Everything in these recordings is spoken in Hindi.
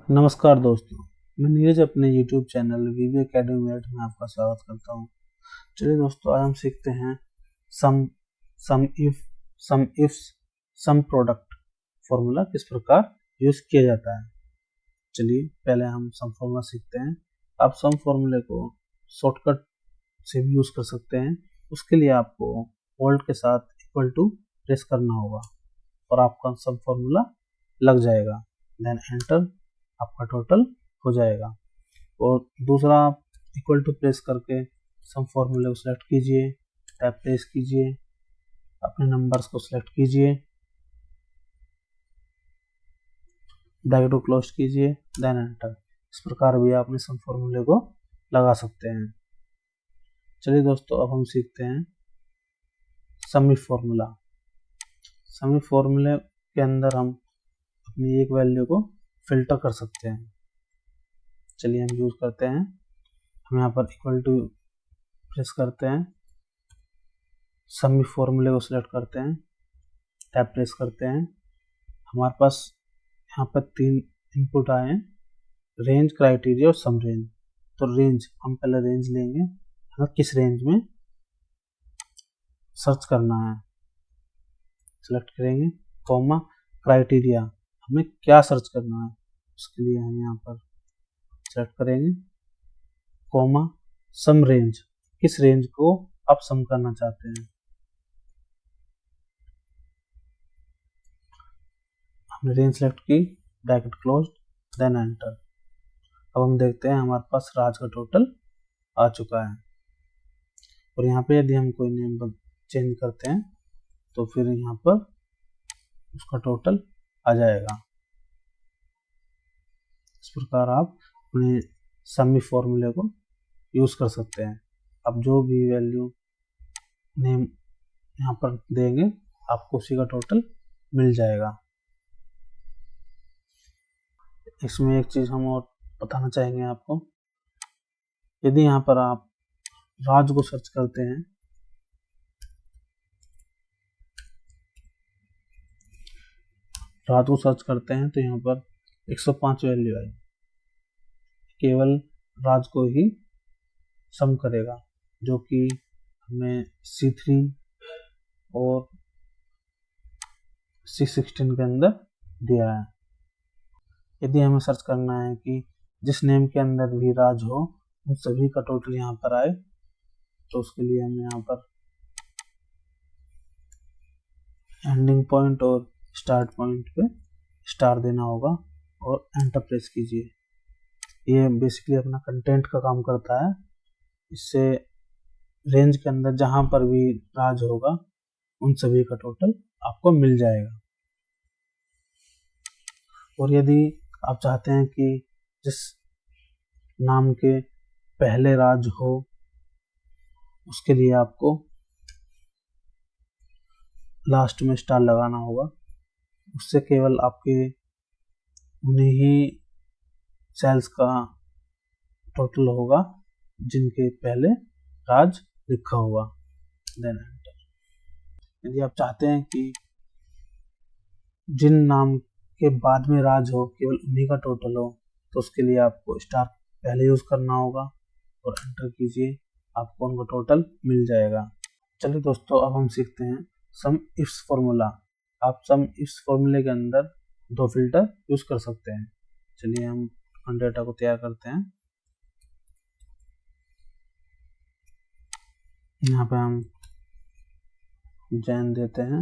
नमस्कार दोस्तों, मैं नीरज अपने YouTube चैनल वीवी एकेडमी मेरठ में आपका स्वागत करता हूं। चलिए दोस्तों, आज हम सीखते हैं सम सम इफ्स सम प्रोडक्ट फॉर्मूला किस प्रकार यूज किया जाता है। चलिए पहले हम सम फॉर्मूला सीखते हैं। आप सम फॉर्मूले को शॉर्टकट से भी यूज कर सकते हैं। उसके लिए आपको ऑल्ट के साथ इक्वल टू प्रेस करना होगा और आपका सम फॉर्मूला लग जाएगा। देन एंटर, आपका टोटल हो जाएगा। और दूसरा, इक्वल टू प्रेस करके सम फॉर्मूले को सिलेक्ट कीजिए, टैब प्रेस कीजिए, अपने नंबर्स को सिलेक्ट कीजिए, ब्रैकेट को क्लोज कीजिए, देन एंटर। इस प्रकार भी आप अपने सम फॉर्मूले को लगा सकते हैं। चलिए दोस्तों, अब हम सीखते हैं सम इफ फॉर्मूला। सम इफ फॉर्मूले के अंदर हम अपनी एक वैल्यू को फिल्टर कर सकते हैं। चलिए हम यूज करते हैं। हम यहाँ पर इक्वल टू प्रेस करते हैं, सम इफ फॉर्मूले को सिलेक्ट करते हैं, टैब प्रेस करते हैं। हमारे पास यहाँ पर तीन इनपुट आए हैं, रेंज, क्राइटेरिया और सम रेंज। तो रेंज, हम पहले रेंज लेंगे, हमें किस रेंज में सर्च करना है सिलेक्ट करेंगे, कॉमा क्राइटेरिया, हमें क्या सर्च करना है उसके लिए हम यहाँ पर सेलेक्ट करेंगे, कॉमा सम रेंज, किस रेंज को आप सम करना चाहते हैं। हमने रेंज सेलेक्ट की, ब्रैकेट क्लोज्ड, देन एंटर। अब हम देखते हैं हमारे पास राज का टोटल आ चुका है। और यहाँ पे यदि हम कोई नेम चेंज करते हैं तो फिर यहाँ पर उसका टोटल आ जाएगा। इस प्रकार आप अपने सम इफ फॉर्मूले को यूज कर सकते हैं। अब जो भी वैल्यू नेम यहाँ पर देंगे आपको उसी का टोटल मिल जाएगा। इसमें एक चीज हम और बताना चाहेंगे आपको, यदि यहाँ पर आप राज को सर्च करते हैं, राज को सर्च करते हैं तो यहाँ पर 105 वैल्यू आई, केवल राज को ही सम करेगा, जो कि हमें C3 और C16 के अंदर दिया है। यदि हमें सर्च करना है कि जिस नेम के अंदर भी राज हो उन सभी का टोटल यहाँ पर आए, तो उसके लिए हमें यहाँ पर एंडिंग पॉइंट और स्टार्ट पॉइंट पे स्टार देना होगा और एंटर प्रेस कीजिए। ये बेसिकली अपना कंटेंट का काम करता है। इससे रेंज के अंदर जहां पर भी राज होगा उन सभी का टोटल आपको मिल जाएगा। और यदि आप चाहते हैं कि जिस नाम के पहले राज हो उसके लिए आपको लास्ट में स्टार लगाना होगा। उससे केवल आपके उन्हीं ही सेल्स का टोटल होगा जिनके पहले राज लिखा होगा, देन एंटर। यदि आप चाहते हैं कि जिन नाम के बाद में राज हो केवल उन्हीं का टोटल हो, तो उसके लिए आपको स्टार पहले यूज करना होगा और एंटर कीजिए, आपको उनका टोटल मिल जाएगा। चलिए दोस्तों, अब हम सीखते हैं सम इफ्स फॉर्मूला। आप सम इफ्स फॉर्मूले के अंदर दो फिल्टर यूज कर सकते हैं। चलिए हम डेटा को तैयार करते हैं। यहाँ पे हम जैन देते हैं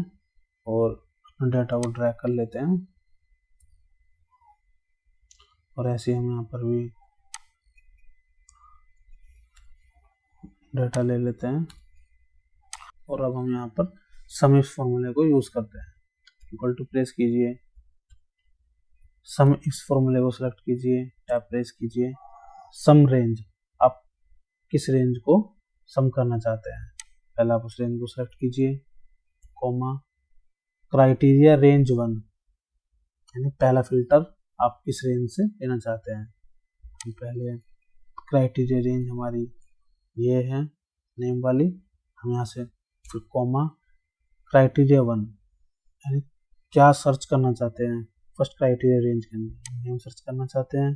और डेटा को ड्रैग कर लेते हैं और ऐसे हम यहाँ पर भी डेटा ले लेते हैं। और अब हम यहाँ पर सम इफ फॉर्मूले को यूज करते हैं। इक्वल टू प्रेस कीजिए, सम इफ फॉर्मूले को सिलेक्ट कीजिए, टैब प्रेस कीजिए, सम रेंज, आप किस रेंज को सम करना चाहते हैं पहले आप उस रेंज को सिलेक्ट कीजिए, कॉमा क्राइटेरिया रेंज 1, यानी पहला फिल्टर आप किस रेंज से लेना चाहते हैं। पहले क्राइटेरिया रेंज हमारी ये है नेम वाली, हम यहाँ से फिर कॉमा क्राइटेरिया 1, यानी क्या सर्च करना चाहते हैं फर्स्ट क्राइटेरिया रेंज के अंदर हम सर्च करना चाहते हैं,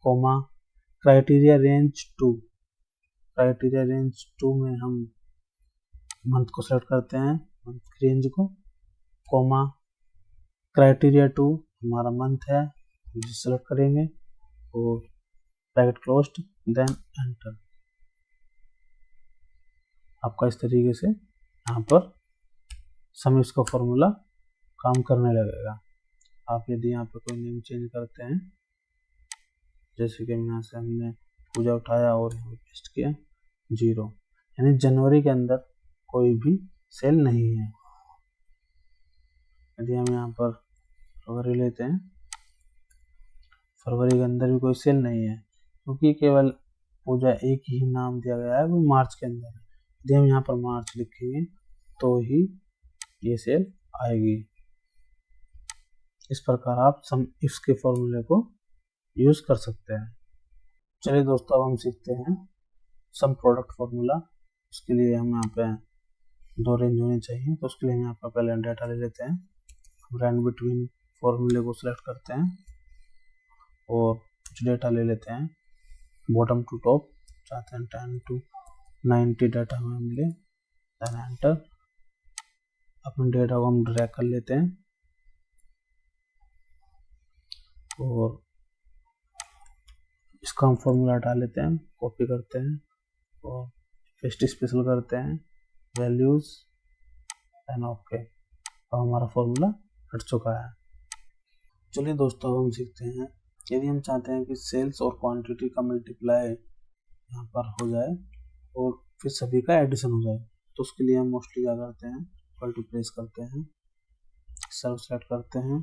comma criteria range 2, criteria range 2 में हम मंथ को सेलेक्ट करते हैं, मंथ की रेंज को, कोमा क्राइटेरिया 2 हमारा मंथ है, जिसे सेलेक्ट करेंगे और ब्रैकेट क्लोज्ड, देन एंटर। आपका इस तरीके से यहाँ पर सम इफ्स का फॉर्मूला काम करने लगेगा। आप यदि यहाँ पे कोई नेम चेंज करते हैं, जैसे कि यहाँ से हमने पूजा उठाया और यहाँ पेस्ट किया 0, यानी जनवरी के अंदर कोई भी सेल नहीं है। यदि हम यहाँ पर फरवरी लेते हैं, फरवरी के अंदर भी कोई सेल नहीं है, क्योंकि केवल पूजा एक ही नाम दिया गया है, वो मार्च के अंदर है। यदि हम यहाँ पर मार्च लिखेंगे तो ही ये सेल आएगी। इस प्रकार आप सम इफ्स के फॉर्मूले को यूज कर सकते हैं। चलिए दोस्तों, अब हम सीखते हैं सम प्रोडक्ट फॉर्मूला। उसके लिए हम यहाँ पे 2 रेंज होनी चाहिए, तो उसके लिए हम यहाँ पर पहले डेटा ले लेते हैं। हम रैंड बिटवीन फॉर्मूले को सिलेक्ट करते हैं और कुछ डेटा ले लेते हैं, बॉटम टू टॉप चाहते हैं 10 to 90 डाटा हमें मिले, देन एंटर। अपने डेटा को हम ड्रैग कर लेते हैं और इसका हम फॉर्मूला हटा लेते हैं, कॉपी करते हैं और पेस्ट स्पेशल करते हैं, वैल्यूज एंड ओके। अब हमारा फॉर्मूला हट चुका है। चलिए दोस्तों, अब हम सीखते हैं, यदि हम चाहते हैं कि सेल्स और क्वांटिटी का मल्टीप्लाई यहाँ पर हो जाए और फिर सभी का एडिशन हो जाए, तो उसके लिए हम मोस्टली क्या करते हैं, इक्वल टू प्रेस करते हैं, सेल सेलेक्ट करते हैं,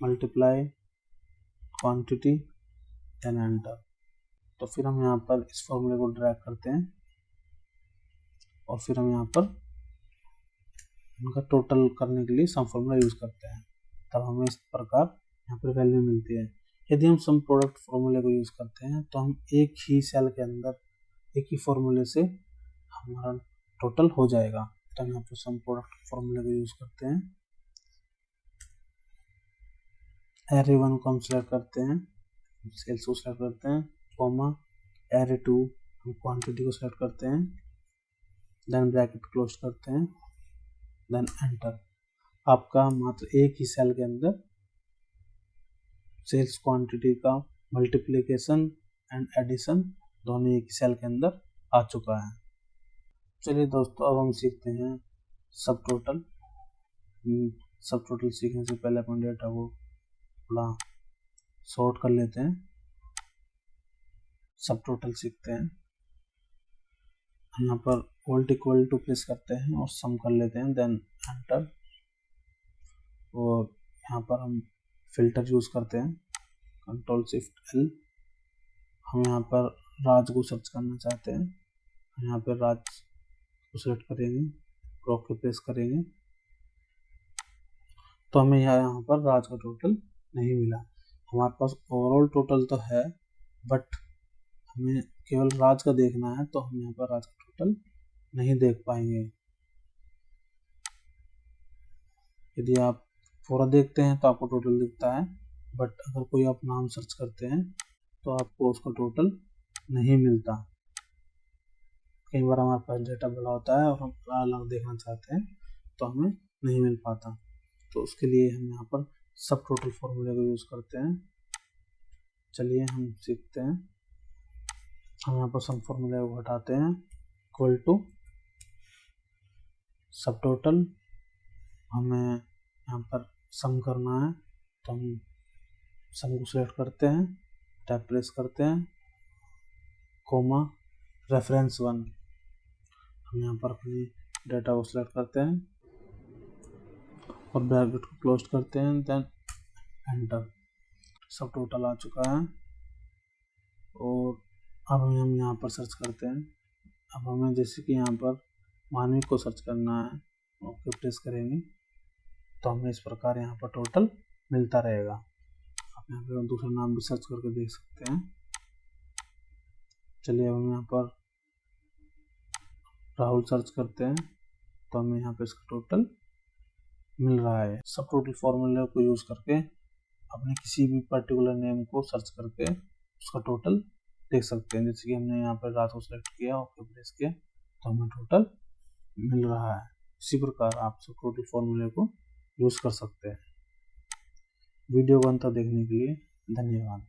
मल्टीप्लाई क्वांटिटी एंड एंटर। तो फिर हम यहाँ पर इस फॉर्मूले को ड्रैग करते हैं और फिर हम यहाँ पर उनका टोटल करने के लिए सम फॉर्मूला यूज करते हैं, तब हमें इस प्रकार यहाँ पर वैल्यू मिलती है। यदि हम सम प्रोडक्ट फॉर्मूले को यूज करते हैं तो हम एक ही सेल के अंदर एक ही फॉर्मूले से हमारा टोटल हो जाएगा। तो हम यहाँ पर सम प्रोडक्ट फॉर्मूले को यूज करते हैं, एरे 1 को हम सेलेक्ट करते हैं, सेल्स को सेलेक्ट करते हैं, कॉमा एरे 2 हम क्वांटिटी को सेलेक्ट करते हैं, देन ब्रैकेट क्लोज करते हैं, देन एंटर। आपका मात्र एक ही सेल के अंदर सेल्स क्वांटिटी का मल्टीप्लिकेशन एंड एडिशन दोनों एक ही सेल के अंदर आ चुका है। चलिए दोस्तों, अब हम सीखते हैं सब टोटल। सब टोटल सीखने से पहले अपन डेटा को थोड़ा सॉर्ट कर लेते हैं। सब टोटल सीखते हैं, यहाँ पर ओल्ट इक्वल टू प्लेस करते हैं और सम कर लेते हैं, देन एंटर। और यहाँ पर हम फिल्टर यूज करते हैं, कंट्रोल शिफ्ट एल। हम यहाँ पर राज को सर्च करना चाहते हैं, यहाँ पर राज को सेलेक्ट करेंगे, ओके प्रेस करेंगे, तो हमें यहाँ पर राज का टोटल नहीं मिला। हमारे पास ओवरऑल टोटल तो है, बट हमें केवल राज का देखना है, तो हम यहाँ पर राज का टोटल नहीं देख पाएंगे। यदि आप पूरा देखते हैं तो आपको टोटल दिखता है, बट अगर कोई आप नाम सर्च करते हैं तो आपको उसका टोटल नहीं मिलता। कई बार हमारे पास डेटा बड़ा होता है और हम अलग देखना चाहते हैं तो हमें नहीं मिल पाता, तो उसके लिए हम यहाँ पर सब टोटल फॉर्मूले को यूज करते हैं। चलिए हम सीखते हैं। हम यहाँ पर सम फॉर्मूले को हटाते हैं, इक्वल टू सब टोटल। हमें यहाँ पर सम करना है, तो हम सम को सिलेक्ट करते हैं, टैब प्रेस करते हैं, कोमा रेफरेंस 1। हम यहाँ पर अपनी डेटा को सिलेक्ट करते हैं और ब्रैकेट को क्लोज करते हैं, देन एंटर। सब टोटल आ चुका है और अब हम यहाँ पर सर्च करते हैं। अब हमें जैसे कि यहाँ पर मानवी को सर्च करना है, ओके प्रेस करेंगे तो हमें इस प्रकार यहाँ पर टोटल मिलता रहेगा। आप यहाँ पर दूसरा नाम भी सर्च करके देख सकते हैं। चलिए अब हम यहाँ पर राहुल सर्च करते हैं तो हमें यहाँ पे इसका टोटल मिल रहा है। सब टोटल फॉर्मूले को यूज करके अपने किसी भी पर्टिकुलर नेम को सर्च करके उसका टोटल देख सकते हैं। जैसे कि हमने यहाँ पर रात को सेलेक्ट किया, ओके प्रेस किया, तो हमें टोटल मिल रहा है। इसी प्रकार आप सब टोटल फॉर्मूले को यूज कर सकते हैं। वीडियो को अंत तक देखने के लिए धन्यवाद।